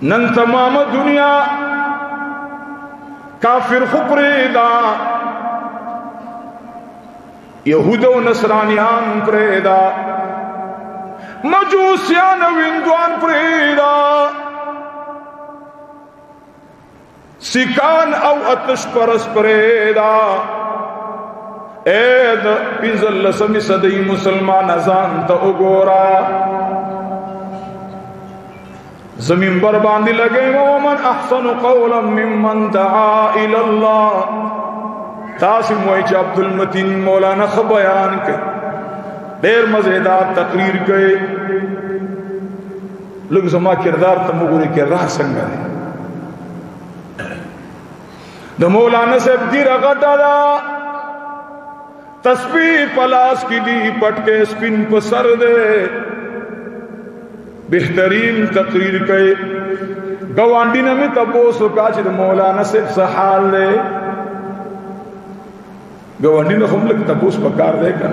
نن تمام دنیا کافر خپریدا یہود و نصرانیان پریدا مجوسیان و ہندوان پریدا سکان او اتش پرس پریدا اید پینزل لسمی صدی مسلمان ازان تا اگورا زمین بر باندی لگے ومن احسن قولا ممن دعا الاللہ تاسی مویچ عبدالمتین مولانا خبیان کے دیر مزیدار تقریر کے لوگ زما کردار تمگوری کے راہ سنگا ہے دا مولانا سے دیر اگٹا دا تسبیح پلاس کی دی پٹ کے سپن پسر دے بہترین تقریر کے گوانڈی نمی تبوسو کاچ دا مولانا سے سحال دے گوانڈی نے ہم لگ تبوس پکار دے کا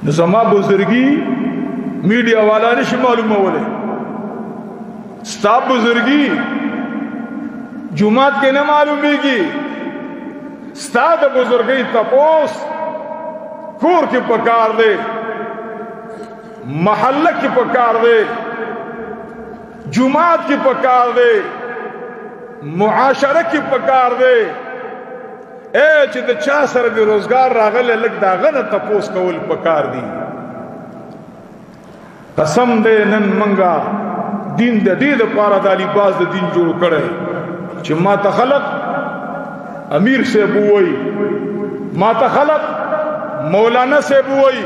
نظامہ بزرگی میڈیا والا نش معلوم ہولے ستاب بزرگی جماعت کے نہ معلوم بھی ستاد بزرگی تپوس کور کی پکار دے محلہ کی پکار دے جماعت کی پکار دے معاشرہ کی پکار دے اے چې د چا سره د روزگار راغله لګ دا غنه تپوس کول پکار دي قسم دې نن منګه دین د دې د پاره د لباس د دین جوړ کړي چې ما ته خلق امیر سے بوئی ما ته خلق مولانا سے بوئی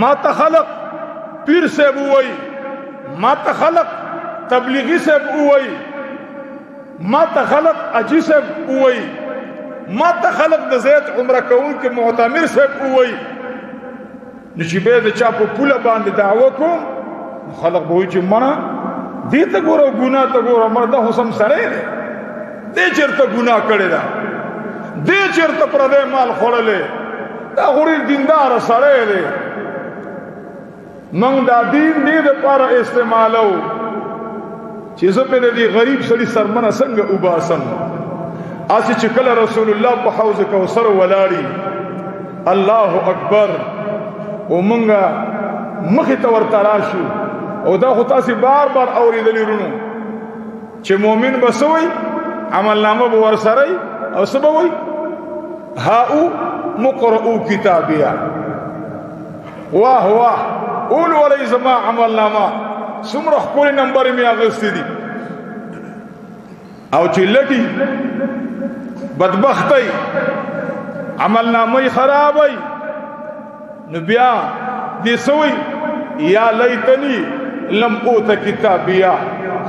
ما ته خلق پیر سے بوئی ما ته خلق تبلیغی سے بوئی ما ته خلق اجی سے بوئی ما ته خلق د زیت عمره کون کې معتمر سے کوئی نشیبه د چا په پوله باندې دعوه کوم خلق به چې مړه دې ته ګوره ګناه ته ګوره مرده حسم سره دې چرته ګناه کړی دا دې چرته پر دې مال خورلې دا غوري دیندار سره دې موږ دا دین دې د پر استعمالو چې زه په دې غریب سړي سرمنه څنګه وباسم آسی چکل رسول اللہ پا حوض کوثر ولاڑی اللہ اکبر او منگا مخی تور تراشو او دا خطا سی بار بار اوری دلی رونو چه مومن بسوئی عمل نامه بور سرائی او سبوئی ہاو مقرعو کتابیا واہ واہ اول ولی زمان عمل نامه سمرخ کولی نمبر میں آغستی دی او چی لٹی بدبختی عمل نامی خرابی نبیا دی سوئی یا لیتنی لم اوت کتابیا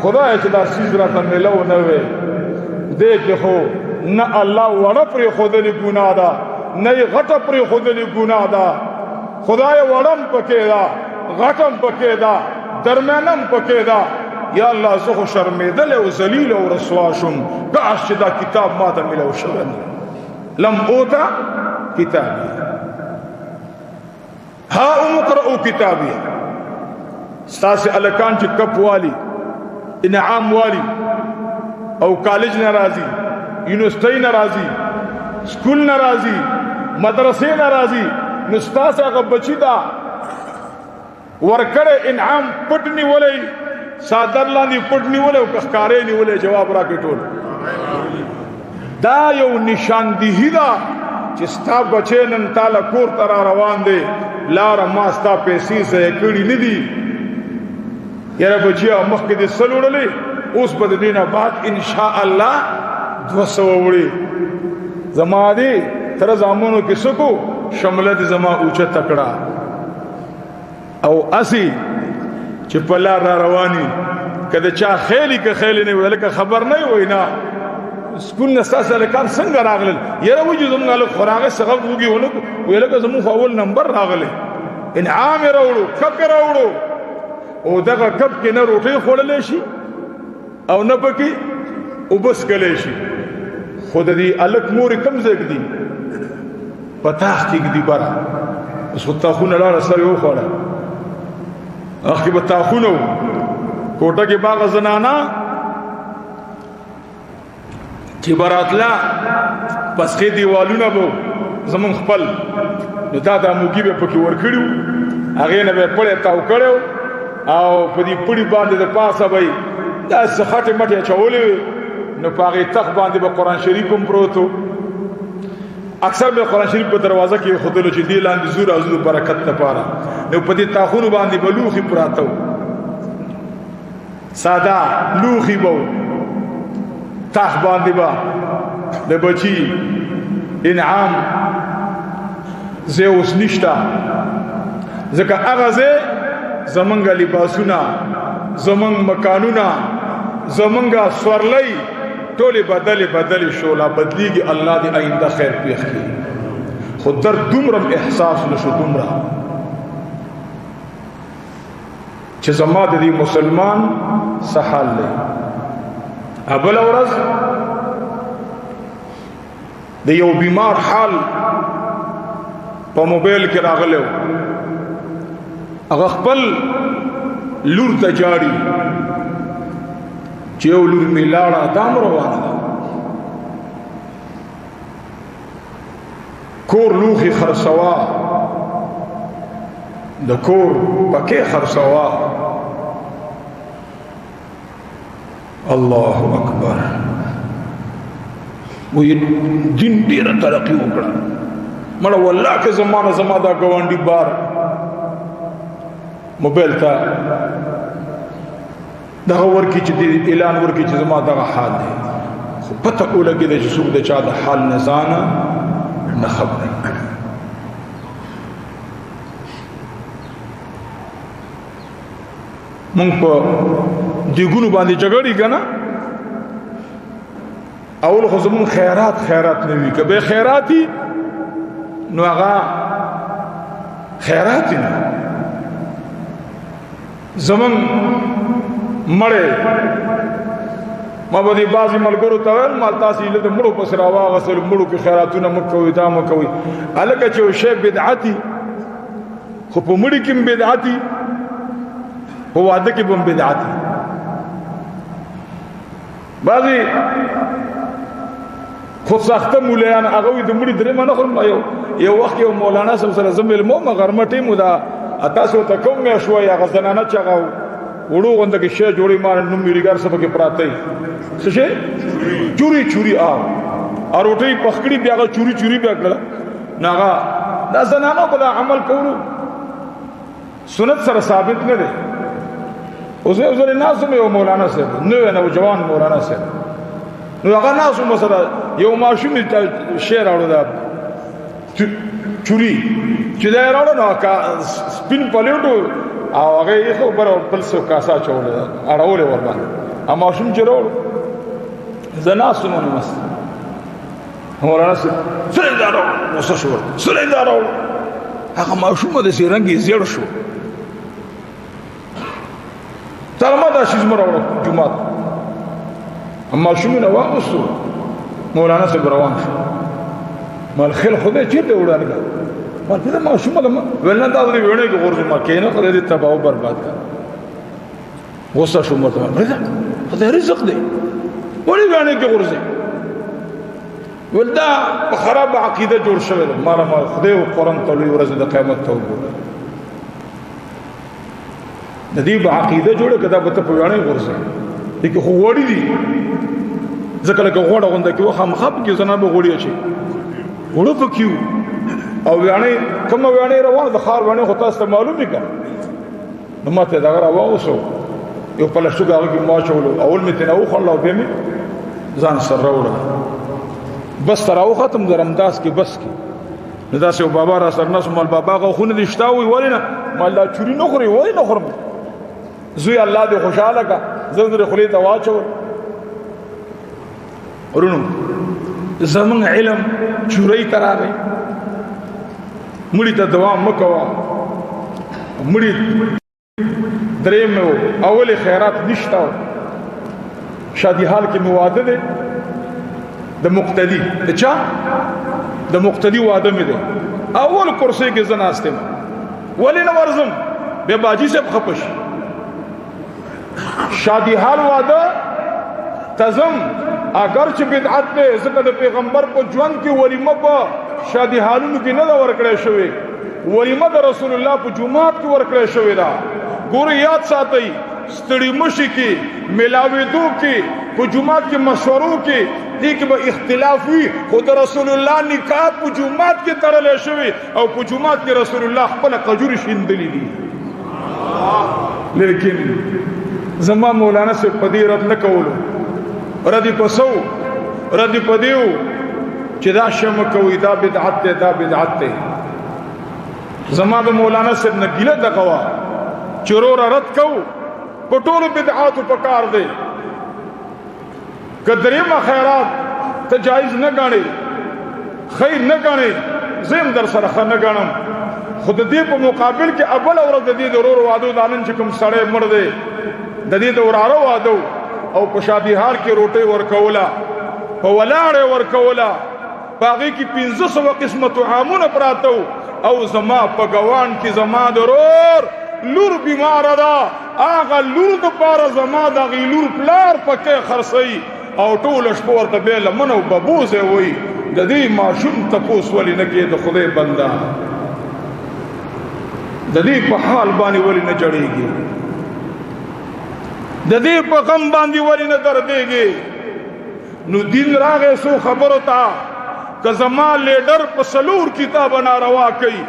خدا اچھتا سیز راتا ملو نوے دیکھ خو نا اللہ وڑا پر خودلی گناہ دا نئی غٹا پر خودلی گناہ دا خدای وڑم پکے دا غٹم پکے دا درمینم پکے دا یا اللہ زخو شرمیدل و ذلیل و رسواشم کاش دا کتاب ماتا ملو شرن لم اوتا کتابی ہا امقرأو کتابی ستاس الکان چی کپ والی انعام والی او کالج نرازی یونیورسٹی نرازی سکول نرازی مدرسے نرازی نستاس اگر بچی دا ورکڑ انعام پٹنی ولی سادر لاندی پٹنی ولے او کخکارے نی ولے جواب را کے ٹول دا یو نشاندہی دا چستا بچے نن تالا کور ترا روان دے لارا ماستا پیسی سے کڑی ندی یرا بچیا مخد سلوڑ لے اس بد دینا بعد انشاءاللہ 200 وڑی زما دی تر زامنوں کی سکو شملت زما اوچا تکڑا او اسی چپلا را روانی کده چا خیلی که خیلی نه ویل که خبر نه وینا سکول نستاس الکان څنګه راغلل یره وجو زموږ له خوراغه سغه وګي ونه ویل که زموږ اول نمبر راغله انعام راوړو کب راوړو او دغه کب کې نه روټي خورلې شي او نه پکې وبس کولې شي خود دې الک مور کم زګ دي پتاخ کې دي بارا اوس خو تاخونه لاره سره یو خوړه اخی بتاخونه کوټه کې باغ زنانا چې براتلا پسخې دیوالونه بو زمون خپل نو دا د موګي به پکې ورکړو هغه نه به پړې تاو کړو او په دې پړې باندې د پاسه به دا څخټه مټه چولې نو پاغه تخ باندې به قران شریف هم پروتو اکثر به قران شریف په دروازه کې خودلو چې دی لاندې زور او زور برکت لپاره نو په دې تاخونو باندې بلوخي پراتو ساده لوخي بو تخ باندې با د بچي انعام زه اوس نشتا ځکه هغه زه زمونږ لباسونه زمونږ مکانونه زمونږ سورلۍ ټولې بدل شولا بدلیږي الله دې آینده خیر پیښ کړي خو در دومره احساس نشو دومره چې زما د دې مسلمان سحال لې ابل ورځ د یو بیمار حال په موبایل کې راغلو هغه خپل لور ته جاړي چې یو لور میلاړه دام روانه ده کور لوخي خرڅوا د کور پکې خرڅوا الله اکبر وې دین ډیره ترقی وکړه مړه والله که زمانه زما دا ګوانډي بار موبایل ته دغه ورکی چې اعلان ورکی چې زما دغه حال دی خو پته ولګی چې څوک د چا د حال نه ځانه نه خبره مونږ په دیګونو باندې جګړې کنه اول خو زمون خیرات نه وی کبه خیراتی نو هغه خیرات نه زمون مړې ما باندې بازي ملګرو ته ول مال تاسو له مړو په سر واغه سر مړو کې خیراتونه مکوې دا مکوې الکه چې شی بدعتي خو په مړي کې بدعتي هو واده کې بم بدعتي بازي خود ساخته مولیان هغه د مړي درې منه خو یو وخت یو مولانا سره زمل مو مغرمټي مودا تاسو ته کوم مې شوې هغه زنانه چغاو وړو غونډه کې شی جوړی مان نو میریګار سبا کې پراته څه شي چوری او روټي پخکړی بیا چوری بیا کړه ناغه دا زنانو په عمل کولو سنت سره ثابت نه دي اوسه ناس مې مولانا صاحب نو جوان مولانا صاحب نو هغه ناس مسره یو ماشوم شعر اورو دا چوری چې دا اورو نو کا سپین پلیټو او هغه یې خو بل څه کاسا چول اړول ور باندې ا ماشوم چرول زنا سمونه مس مولانا سلیندارو وسه شو سلیندارو هغه ماشوم د سیرنګي زیړ شو ترما دا شیز مرو جمعه اما شومونه واغسو مولانا صاحب روان شو مال خل خدای چیرته وړاندې مال په ما شومه ولنه دا دې وړه کې ورته ما کینه خدای دې تباہ او برباد کړ غوسه شو مرته خدای رزق دې وړي باندې کې ورځي ولدا په خراب عقیده جوړ شوی ما خدای او قران ته لوي ورځ د قیامت ته وګوره د دې عقیده جوړه کدا په ته په وړاندې ورځي دغه خو وړي دي ځکه لکه غوړه غونډه کې وخم خپ کې زنه به غوړي شي وړو پکيو او وړاندې کوم وړاندې روان د خار وړاندې خو تاسو ته معلومه کړه نو ماته دا راووسو یو په لښتو هغه کې ما چولو اول می تنه خو الله به می ځان سره وړه بس تراو ختم درمداس کې بس کې نو دا سه بابا را سره نس مال بابا غو خونه دشتاوي ولنه مال لا چوري نه خوري وای نه خورم زوی الله دې خوشاله کا زندر خلی ته واچو ورونو زمون علم چوري تراوي مړی ته دوا مکوا مړی دریم اول خیرات نشتا شادي حال کې مواده ده د مقتدی د چا د مقتدی واده مې ده اول کرسی کې زناسته ولې نه ورزم به باجی سے خپش شادی حال واده تزم اگر چې بدعت ده ځکه د پیغمبر په ژوند کې ولیمه په شادی حالونو کې نه دا ورکړی شوی ولیمه د رسول الله په جمعات کې ورکړی شوی دا ګور یاد ساتئ ستړي مشي کې ملاویدو کې په جمعات کې مشورو کې دې کې به اختلاف وي خو د رسول الله نکاح په جمعات کې تړلې شوی او په جمعات کې رسول الله خپل قجور شیندلې دي لیکن زما مولانا سے پدی رد نه کولو ردی پسو ردی پدیو چې دا شم کوي دا بدعت ده دا بدعت ده زما د مولانا سے نګیله دغوا چرور رد کو پټول بدعات په کار دی قدرېما خیرات ته جایز نه غاڼي خیر نه غاڼي زم در سره خ نه غاڼم خود دې په مقابل کې اول اور د دې ضرور وادو دانن چې کوم سړی مړ دی د دې د وراره وادو او په شادي هار کې روټي ورکولا په ولاړه ورکولا باغی کې 1500 قسمه طعامونه پراتو او زما په ګوان کې زما ضرور لور بیمار ده اغه لور د پاره زما د غیلور پلار پکې خرسي او ټول شپه ورته به لمنو ببوزه وي د دې ماشوم تپوس ولې نه کې د خدای بندا د دې په حال باندې ولې نه جړېږي د دې په غم باندې ولې نه دردېږي نو دین راغې سو خبرو تا که زما لیډر په سلور کتاب ناروا کوي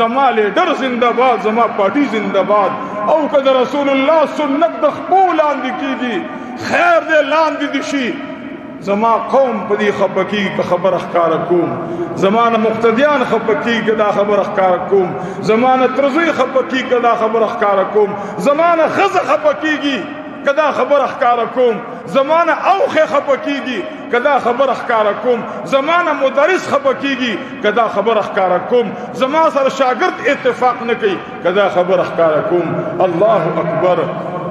زما لیډر زنده‌باد زما پارټي زنده‌باد او که د رسول الله سنت د خپل لاندې کیږي خیر دې لاندې دي شي زما قوم په دې خپکی که خبر اخکار کوم زمانه مقتدیان خپکی که دا خبر اخکار کوم زمانه ترزی خپکی که دا خبر اخکار کوم زمانه خز خپکیږي کدا خبر اخکار کوم زمانه اوخه خپکیږي کدا خبر اخکار کوم زمانه مدرس خپکیږي کدا خبر اخکار کوم زما سره شاګرد اتفاق نه کوي کدا خبر اخکار کوم الله اکبر